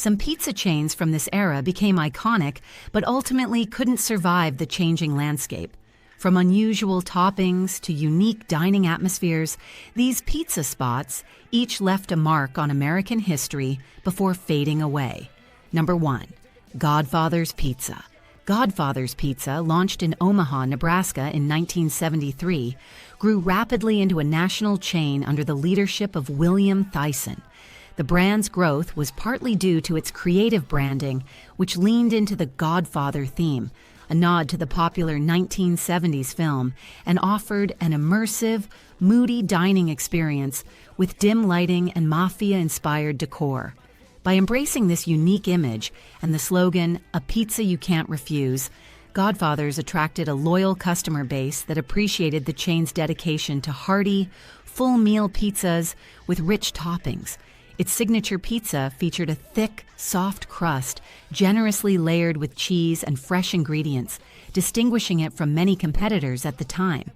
Some pizza chains from this era became iconic, but ultimately couldn't survive the changing landscape. From unusual toppings to unique dining atmospheres, these pizza spots each left a mark on American history before fading away. Number 1. Godfathers Pizza. Godfathers Pizza, launched in Omaha, Nebraska in 1973, grew rapidly into a national chain under the leadership of William Thyssen. The brand's growth was partly due to its creative branding, which leaned into the Godfather theme, a nod to the popular 1970's film, and offered an immersive, moody dining experience with dim lighting and mafia-inspired decor. By embracing this unique image and the slogan, "A pizza you can't refuse," Godfathers attracted a loyal customer base that appreciated the chain's dedication to hearty, full-meal pizzas with rich toppings. Its signature pizza featured a thick, soft crust, generously layered with cheese and fresh ingredients, distinguishing it from many competitors at the time.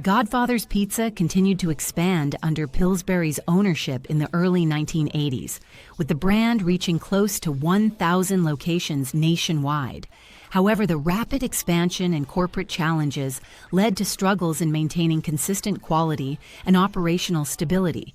Godfather's Pizza continued to expand under Pillsbury's ownership in the early 1980s, with the brand reaching close to 1,000 locations nationwide. However, the rapid expansion and corporate challenges led to struggles in maintaining consistent quality and operational stability.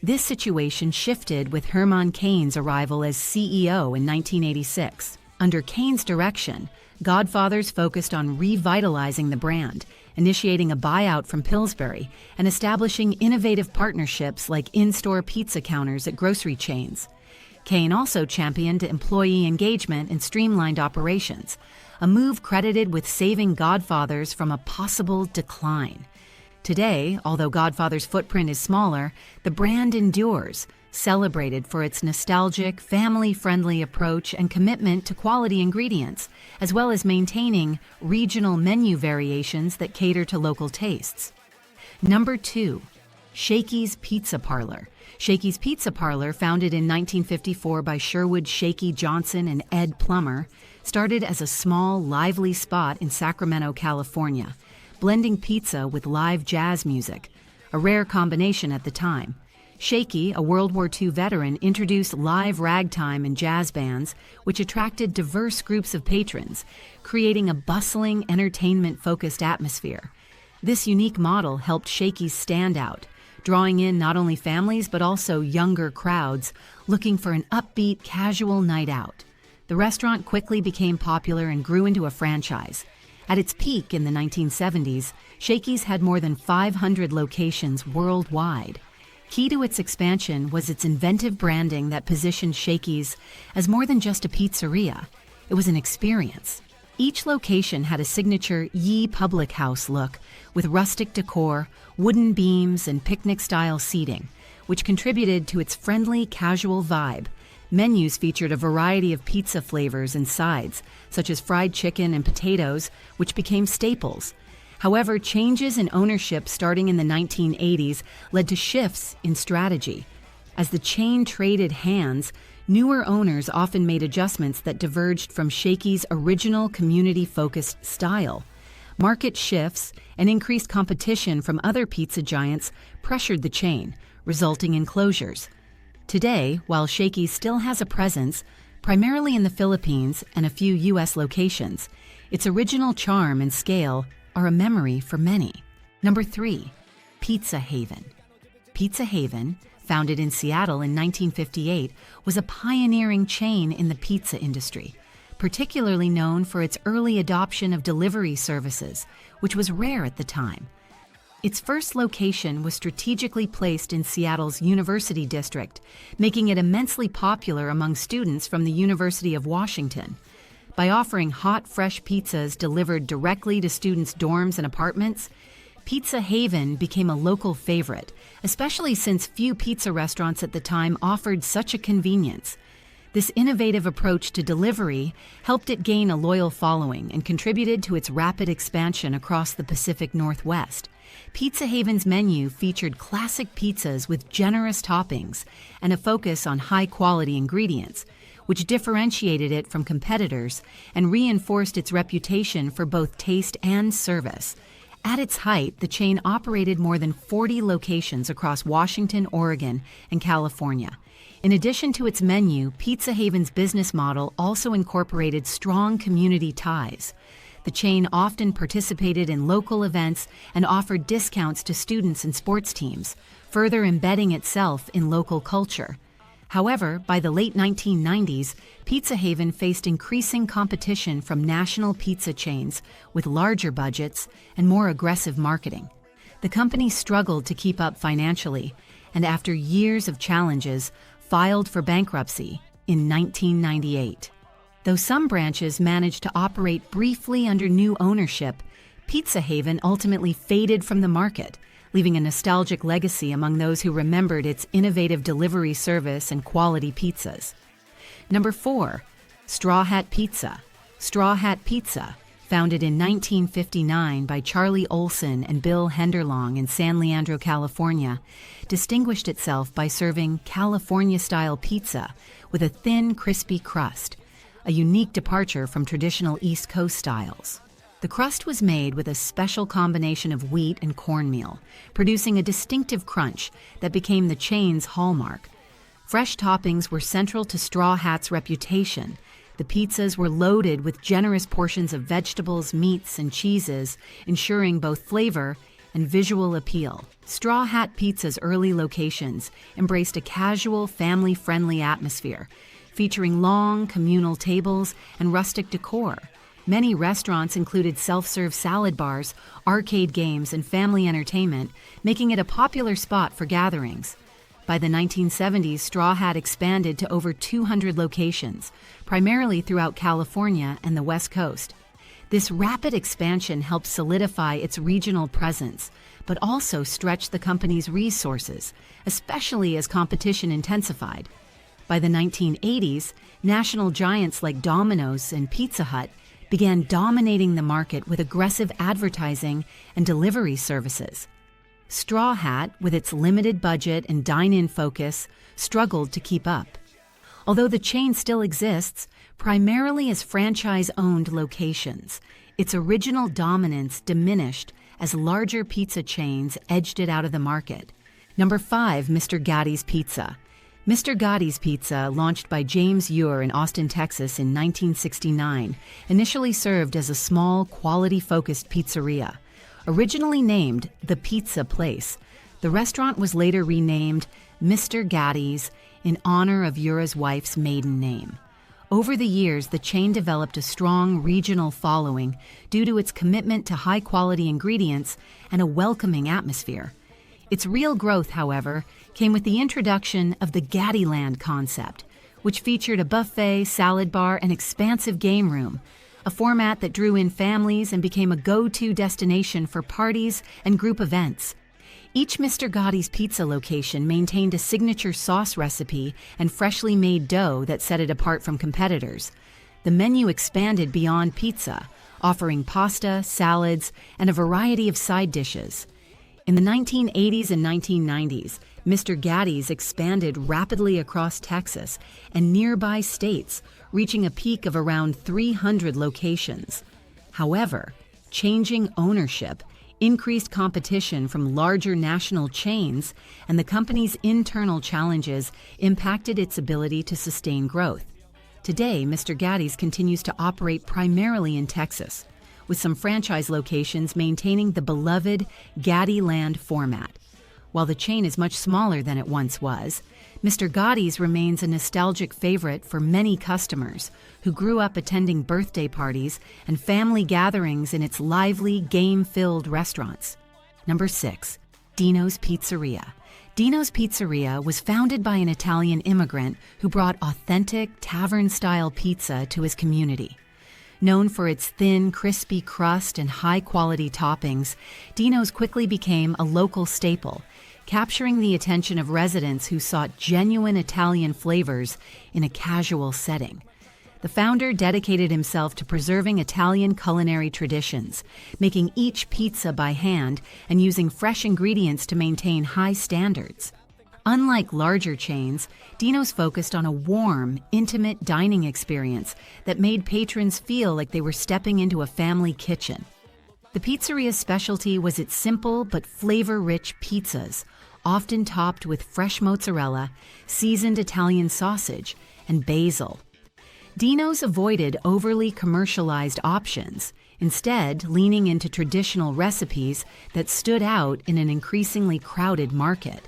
This situation shifted with Herman Cain's arrival as CEO in 1986. Under Cain's direction, Godfathers focused on revitalizing the brand, initiating a buyout from Pillsbury, and establishing innovative partnerships like in-store pizza counters at grocery chains. Cain also championed employee engagement and streamlined operations, a move credited with saving Godfathers from a possible decline. Today, although Godfather's footprint is smaller, the brand endures, celebrated for its nostalgic, family-friendly approach and commitment to quality ingredients, as well as maintaining regional menu variations that cater to local tastes. Number 2. Shakey's Pizza Parlor. Shakey's Pizza Parlor, founded in 1954 by Sherwood Shakey Johnson and Ed Plummer, started as a small, lively spot in Sacramento, California, blending pizza with live jazz music, a rare combination at the time. Shakey, a World War II veteran, introduced live ragtime and jazz bands, which attracted diverse groups of patrons, creating a bustling, entertainment-focused atmosphere. This unique model helped Shakey's stand out, drawing in not only families but also younger crowds looking for an upbeat, casual night out. The restaurant quickly became popular and grew into a franchise. At its peak in the 1970s, Shakey's had more than 500 locations worldwide. Key to its expansion was its inventive branding that positioned Shakey's as more than just a pizzeria. It was an experience. Each location had a signature Ye Public House look with rustic decor, wooden beams, and picnic-style seating, which contributed to its friendly, casual vibe. Menus featured a variety of pizza flavors and sides, such as fried chicken and potatoes, which became staples. However, changes in ownership starting in the 1980s led to shifts in strategy. As the chain traded hands, newer owners often made adjustments that diverged from Shakey's original community-focused style. Market shifts and increased competition from other pizza giants pressured the chain, resulting in closures. Today, while Shakey's still has a presence, primarily in the Philippines and a few U.S. locations, its original charm and scale are a memory for many. Number 3. Pizza Haven. Pizza Haven, founded in Seattle in 1958, was a pioneering chain in the pizza industry, particularly known for its early adoption of delivery services, which was rare at the time. Its first location was strategically placed in Seattle's University District, making it immensely popular among students from the University of Washington. By offering hot, fresh pizzas delivered directly to students' dorms and apartments, Pizza Haven became a local favorite, especially since few pizza restaurants at the time offered such a convenience. This innovative approach to delivery helped it gain a loyal following and contributed to its rapid expansion across the Pacific Northwest. Pizza Haven's menu featured classic pizzas with generous toppings and a focus on high-quality ingredients, which differentiated it from competitors and reinforced its reputation for both taste and service. At its height, the chain operated more than 40 locations across Washington, Oregon, and California. In addition to its menu, Pizza Haven's business model also incorporated strong community ties. The chain often participated in local events and offered discounts to students and sports teams, further embedding itself in local culture. However, by the late 1990s, Pizza Haven faced increasing competition from national pizza chains with larger budgets and more aggressive marketing. The company struggled to keep up financially, and after years of challenges, filed for bankruptcy in 1998. Though some branches managed to operate briefly under new ownership, Pizza Haven ultimately faded from the market, leaving a nostalgic legacy among those who remembered its innovative delivery service and quality pizzas. Number 4, Straw Hat Pizza. Straw Hat Pizza, founded in 1959 by Charlie Olson and Bill Henderlong in San Leandro, California, distinguished itself by serving California-style pizza with a thin, crispy crust, a unique departure from traditional East Coast styles. The crust was made with a special combination of wheat and cornmeal, producing a distinctive crunch that became the chain's hallmark. Fresh toppings were central to Straw Hat's reputation. The pizzas were loaded with generous portions of vegetables, meats, and cheeses, ensuring both flavor and visual appeal. Straw Hat Pizza's early locations embraced a casual, family-friendly atmosphere, featuring long, communal tables and rustic decor. Many restaurants included self-serve salad bars, arcade games, and family entertainment, making it a popular spot for gatherings. By the 1970s, Straw Hat expanded to over 200 locations, primarily throughout California and the West Coast. This rapid expansion helped solidify its regional presence, but also stretched the company's resources, especially as competition intensified. By the 1980s, national giants like Domino's and Pizza Hut began dominating the market with aggressive advertising and delivery services. Straw Hat, with its limited budget and dine-in focus, struggled to keep up. Although the chain still exists, primarily as franchise-owned locations, its original dominance diminished as larger pizza chains edged it out of the market. Number 5, Mr. Gotti's Pizza. Mr. Gotti's Pizza, launched by James Ure in Austin, Texas in 1969, initially served as a small, quality-focused pizzeria. Originally named The Pizza Place, the restaurant was later renamed Mr. Gotti's in honor of Ure's wife's maiden name. Over the years, the chain developed a strong regional following due to its commitment to high-quality ingredients and a welcoming atmosphere. Its real growth, however, came with the introduction of the Gattiland concept, which featured a buffet, salad bar, and expansive game room, a format that drew in families and became a go-to destination for parties and group events. Each Mr. Gotti's Pizza location maintained a signature sauce recipe and freshly made dough that set it apart from competitors. The menu expanded beyond pizza, offering pasta, salads, and a variety of side dishes. In the 1980s and 1990s, Mr. Gotti's expanded rapidly across Texas and nearby states, reaching a peak of around 300 locations. However, changing ownership, increased competition from larger national chains, and the company's internal challenges impacted its ability to sustain growth. Today, Mr. Gotti's continues to operate primarily in Texas, with some franchise locations maintaining the beloved Gattiland format. While the chain is much smaller than it once was, Mr. Gotti's remains a nostalgic favorite for many customers who grew up attending birthday parties and family gatherings in its lively, game-filled restaurants. Number 6, Dino's Pizzeria. Dino's Pizzeria was founded by an Italian immigrant who brought authentic, tavern-style pizza to his community. Known for its thin, crispy crust and high-quality toppings, Dino's quickly became a local staple, capturing the attention of residents who sought genuine Italian flavors in a casual setting. The founder dedicated himself to preserving Italian culinary traditions, making each pizza by hand and using fresh ingredients to maintain high standards. Unlike larger chains, Dino's focused on a warm, intimate dining experience that made patrons feel like they were stepping into a family kitchen. The pizzeria's specialty was its simple but flavor-rich pizzas, often topped with fresh mozzarella, seasoned Italian sausage, and basil. Dino's avoided overly commercialized options, instead leaning into traditional recipes that stood out in an increasingly crowded market.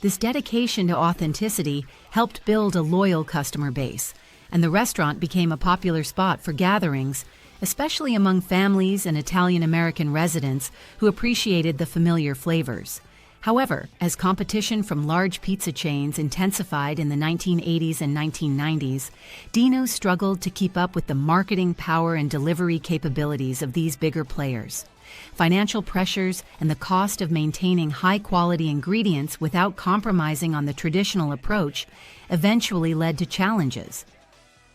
This dedication to authenticity helped build a loyal customer base, and the restaurant became a popular spot for gatherings, especially among families and Italian-American residents who appreciated the familiar flavors. However, as competition from large pizza chains intensified in the 1980s and 1990s, Dino's struggled to keep up with the marketing power and delivery capabilities of these bigger players. Financial pressures and the cost of maintaining high-quality ingredients without compromising on the traditional approach eventually led to challenges.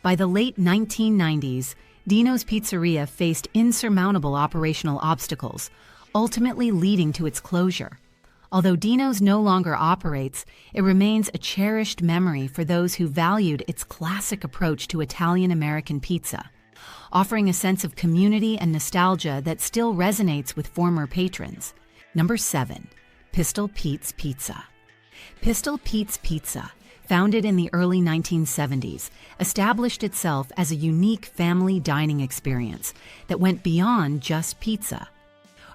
By the late 1990s, Dino's Pizzeria faced insurmountable operational obstacles, ultimately leading to its closure. Although Dino's no longer operates, it remains a cherished memory for those who valued its classic approach to Italian-American pizza, offering a sense of community and nostalgia that still resonates with former patrons. Number 7. Pistol Pete's Pizza. Pistol Pete's Pizza, founded in the early 1970s, established itself as a unique family dining experience that went beyond just pizza.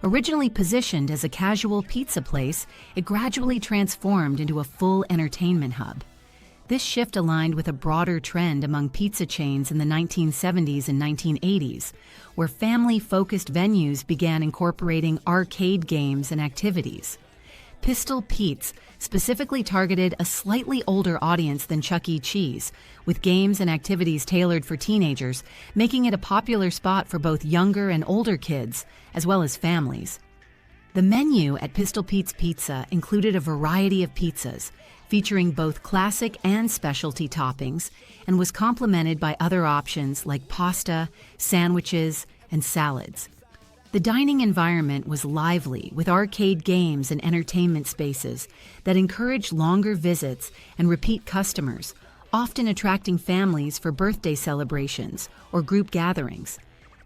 Originally positioned as a casual pizza place, it gradually transformed into a full entertainment hub. This shift aligned with a broader trend among pizza chains in the 1970s and 1980s, where family-focused venues began incorporating arcade games and activities. Pistol Pete's specifically targeted a slightly older audience than Chuck E. Cheese, with games and activities tailored for teenagers, making it a popular spot for both younger and older kids, as well as families. The menu at Pistol Pete's Pizza included a variety of pizzas, featuring both classic and specialty toppings, and was complemented by other options like pasta, sandwiches, and salads. The dining environment was lively, with arcade games and entertainment spaces that encouraged longer visits and repeat customers, often attracting families for birthday celebrations or group gatherings.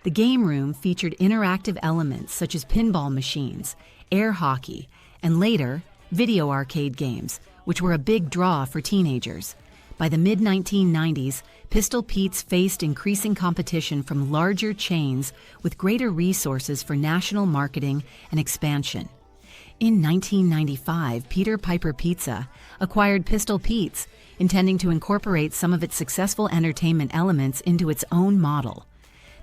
The game room featured interactive elements such as pinball machines, air hockey, and later, video arcade games, which were a big draw for teenagers. By the mid-1990s, Pistol Pete's faced increasing competition from larger chains with greater resources for national marketing and expansion. In 1995, Peter Piper Pizza acquired Pistol Pete's, intending to incorporate some of its successful entertainment elements into its own model.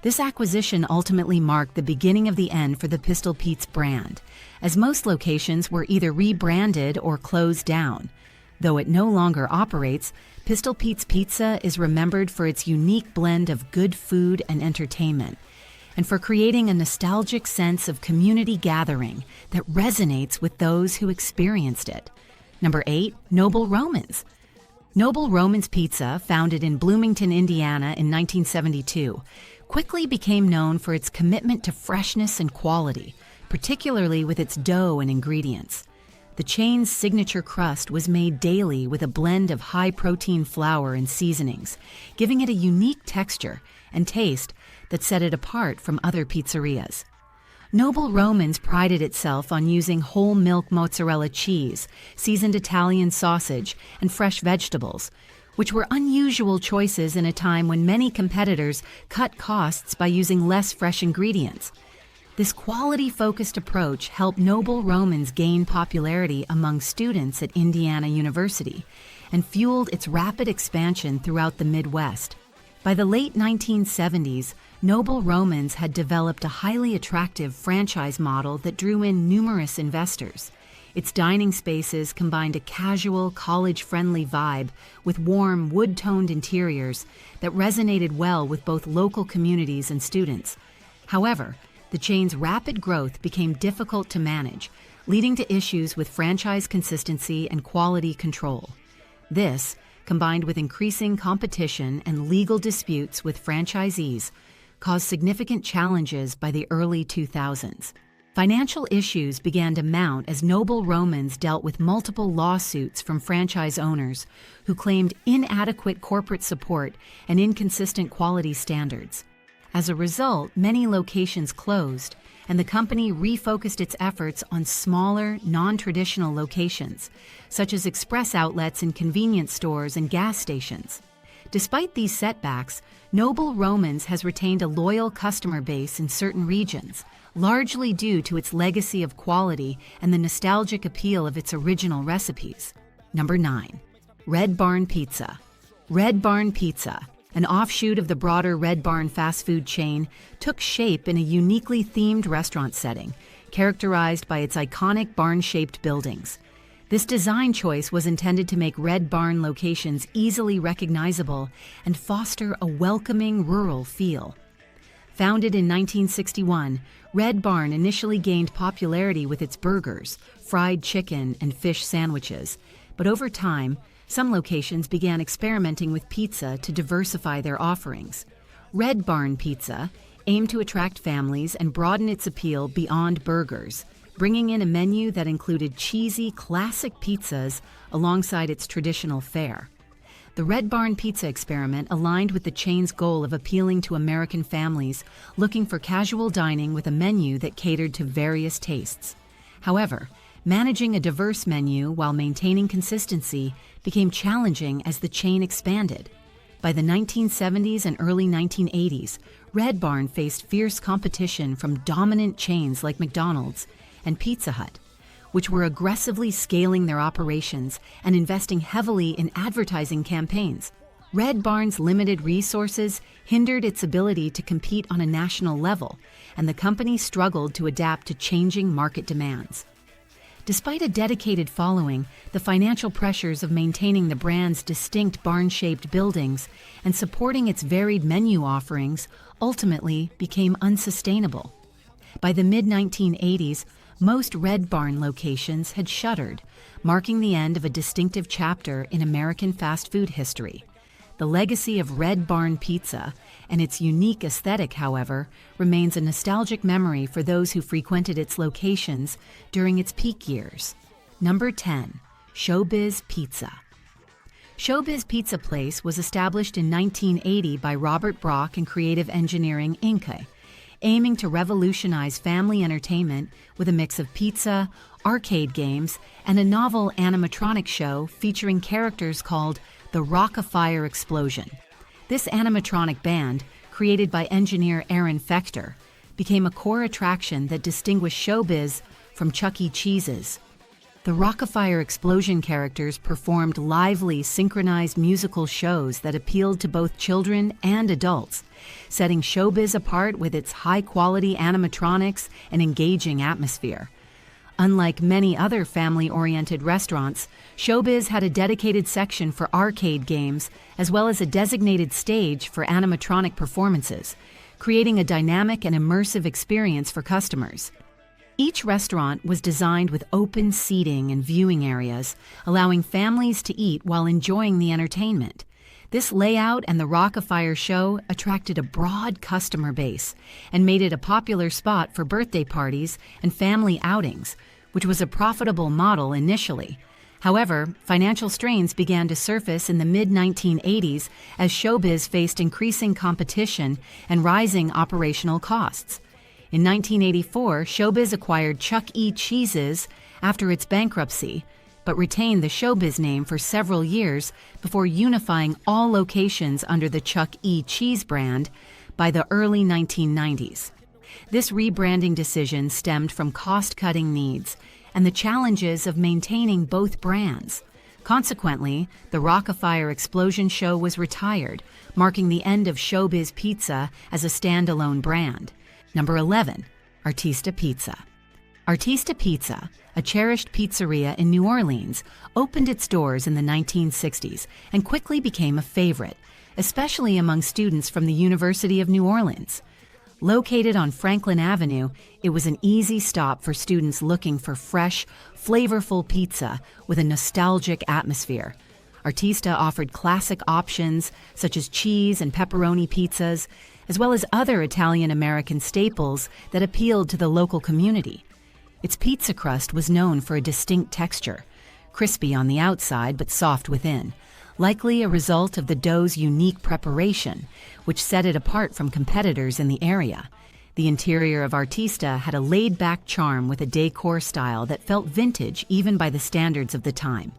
This acquisition ultimately marked the beginning of the end for the Pistol Pete's brand, as most locations were either rebranded or closed down. Though it no longer operates, Pistol Pete's Pizza is remembered for its unique blend of good food and entertainment, and for creating a nostalgic sense of community gathering that resonates with those who experienced it. Number 8. Noble Roman's. Noble Roman's Pizza, founded in Bloomington, Indiana in 1972, quickly became known for its commitment to freshness and quality, particularly with its dough and ingredients. The chain's signature crust was made daily with a blend of high-protein flour and seasonings, giving it a unique texture and taste that set it apart from other pizzerias. Noble Roman's prided itself on using whole milk mozzarella cheese, seasoned Italian sausage, and fresh vegetables, which were unusual choices in a time when many competitors cut costs by using less fresh ingredients. This quality-focused approach helped Noble Roman's gain popularity among students at Indiana University and fueled its rapid expansion throughout the Midwest. By the late 1970s, Noble Roman's had developed a highly attractive franchise model that drew in numerous investors. Its dining spaces combined a casual, college-friendly vibe with warm, wood-toned interiors that resonated well with both local communities and students. However, the chain's rapid growth became difficult to manage, leading to issues with franchise consistency and quality control. This, combined with increasing competition and legal disputes with franchisees, caused significant challenges by the early 2000s. Financial issues began to mount as Noble Roman's dealt with multiple lawsuits from franchise owners who claimed inadequate corporate support and inconsistent quality standards. As a result, many locations closed, and the company refocused its efforts on smaller, non-traditional locations, such as express outlets in convenience stores and gas stations. Despite these setbacks, Noble Romans has retained a loyal customer base in certain regions, largely due to its legacy of quality and the nostalgic appeal of its original recipes. Number 9. Red Barn Pizza. Red Barn Pizza, an offshoot of the broader Red Barn fast food chain, took shape in a uniquely themed restaurant setting, characterized by its iconic barn-shaped buildings. This design choice was intended to make Red Barn locations easily recognizable and foster a welcoming rural feel. Founded in 1961, Red Barn initially gained popularity with its burgers, fried chicken, and fish sandwiches, but over time, some locations began experimenting with pizza to diversify their offerings. Red Barn Pizza aimed to attract families and broaden its appeal beyond burgers, bringing in a menu that included cheesy, classic pizzas alongside its traditional fare. The Red Barn Pizza experiment aligned with the chain's goal of appealing to American families looking for casual dining with a menu that catered to various tastes. However, managing a diverse menu while maintaining consistency became challenging as the chain expanded. By the 1970s and early 1980s, Red Barn faced fierce competition from dominant chains like McDonald's and Pizza Hut, which were aggressively scaling their operations and investing heavily in advertising campaigns. Red Barn's limited resources hindered its ability to compete on a national level, and the company struggled to adapt to changing market demands. Despite a dedicated following, the financial pressures of maintaining the brand's distinct barn-shaped buildings and supporting its varied menu offerings ultimately became unsustainable. By the mid-1980s, most Red Barn locations had shuttered, marking the end of a distinctive chapter in American fast food history. The legacy of Red Barn Pizza and its unique aesthetic, however, remains a nostalgic memory for those who frequented its locations during its peak years. Number 10. ShowBiz Pizza. ShowBiz Pizza Place was established in 1980 by Robert Brock and Creative Engineering Inc., aiming to revolutionize family entertainment with a mix of pizza, arcade games, and a novel animatronic show featuring characters called the Rock-a-Fire Explosion. This animatronic band, created by engineer Aaron Fechter, became a core attraction that distinguished ShowBiz from Chuck E. Cheese's. The Rock-a-Fire Explosion characters performed lively, synchronized musical shows that appealed to both children and adults, setting ShowBiz apart with its high-quality animatronics and engaging atmosphere. Unlike many other family-oriented restaurants, ShowBiz had a dedicated section for arcade games as well as a designated stage for animatronic performances, creating a dynamic and immersive experience for customers. Each restaurant was designed with open seating and viewing areas, allowing families to eat while enjoying the entertainment. This layout and the Rock-a-Fire show attracted a broad customer base and made it a popular spot for birthday parties and family outings, which was a profitable model initially. However, financial strains began to surface in the mid-1980s as ShowBiz faced increasing competition and rising operational costs. In 1984, ShowBiz acquired Chuck E. Cheese's after its bankruptcy, but retained the ShowBiz name for several years before unifying all locations under the Chuck E. Cheese brand by the early 1990s. This rebranding decision stemmed from cost-cutting needs and the challenges of maintaining both brands. Consequently, the Rock-a-Fire Explosion show was retired, marking the end of ShowBiz Pizza as a standalone brand. Number 11. Artista Pizza. Artista Pizza, a cherished pizzeria in New Orleans, opened its doors in the 1960s and quickly became a favorite, especially among students from the University of New Orleans. Located on Franklin Avenue, it was an easy stop for students looking for fresh, flavorful pizza with a nostalgic atmosphere. Artista offered classic options such as cheese and pepperoni pizzas, as well as other Italian-American staples that appealed to the local community. Its pizza crust was known for a distinct texture, crispy on the outside but soft within, likely a result of the dough's unique preparation, which set it apart from competitors in the area. The interior of Artista had a laid-back charm with a decor style that felt vintage even by the standards of the time.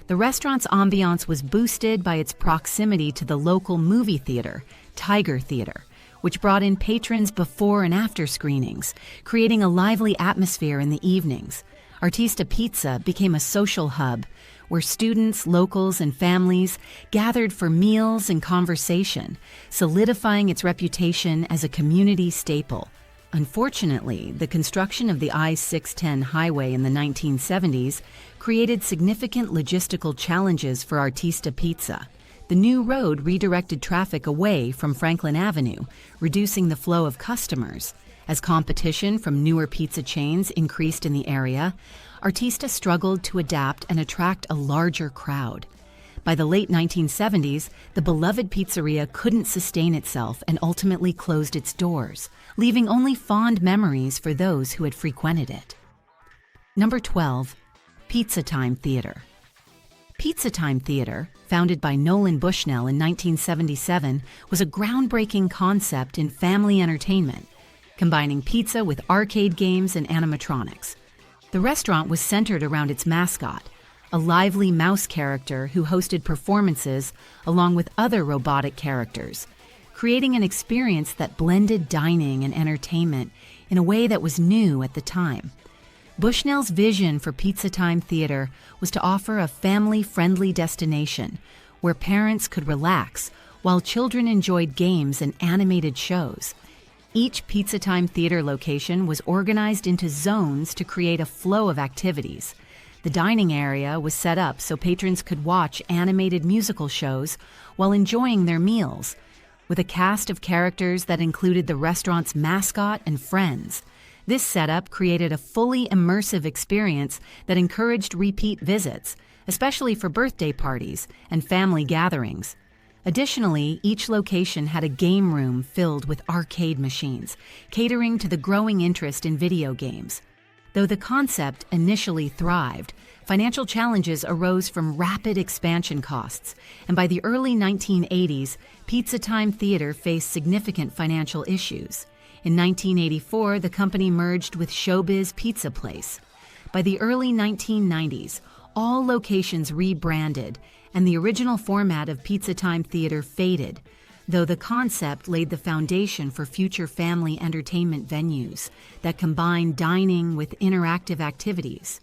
The restaurant's ambiance was boosted by its proximity to the local movie theater, Tiger Theater, which brought in patrons before and after screenings, creating a lively atmosphere in the evenings. Artista Pizza became a social hub where students, locals, and families gathered for meals and conversation, solidifying its reputation as a community staple. Unfortunately, the construction of the I-610 highway in the 1970s created significant logistical challenges for Artista Pizza. The new road redirected traffic away from Franklin Avenue, reducing the flow of customers. As competition from newer pizza chains increased in the area, Artista struggled to adapt and attract a larger crowd. By the late 1970s, the beloved pizzeria couldn't sustain itself and ultimately closed its doors, leaving only fond memories for those who had frequented it. Number 12. Pizza Time Theater. Pizza Time Theater, founded by Nolan Bushnell in 1977, was a groundbreaking concept in family entertainment, combining pizza with arcade games and animatronics. The restaurant was centered around its mascot, a lively mouse character who hosted performances along with other robotic characters, creating an experience that blended dining and entertainment in a way that was new at the time. Bushnell's vision for Pizza Time Theater was to offer a family-friendly destination where parents could relax while children enjoyed games and animated shows. Each Pizza Time Theater location was organized into zones to create a flow of activities. The dining area was set up so patrons could watch animated musical shows while enjoying their meals, with a cast of characters that included the restaurant's mascot and friends. This setup created a fully immersive experience that encouraged repeat visits, especially for birthday parties and family gatherings. Additionally, each location had a game room filled with arcade machines, catering to the growing interest in video games. Though the concept initially thrived, financial challenges arose from rapid expansion costs, and by the early 1980s, Pizza Time Theater faced significant financial issues. In 1984, the company merged with ShowBiz Pizza Place. By the early 1990s, all locations rebranded, and the original format of Pizza Time Theater faded, though the concept laid the foundation for future family entertainment venues that combine dining with interactive activities.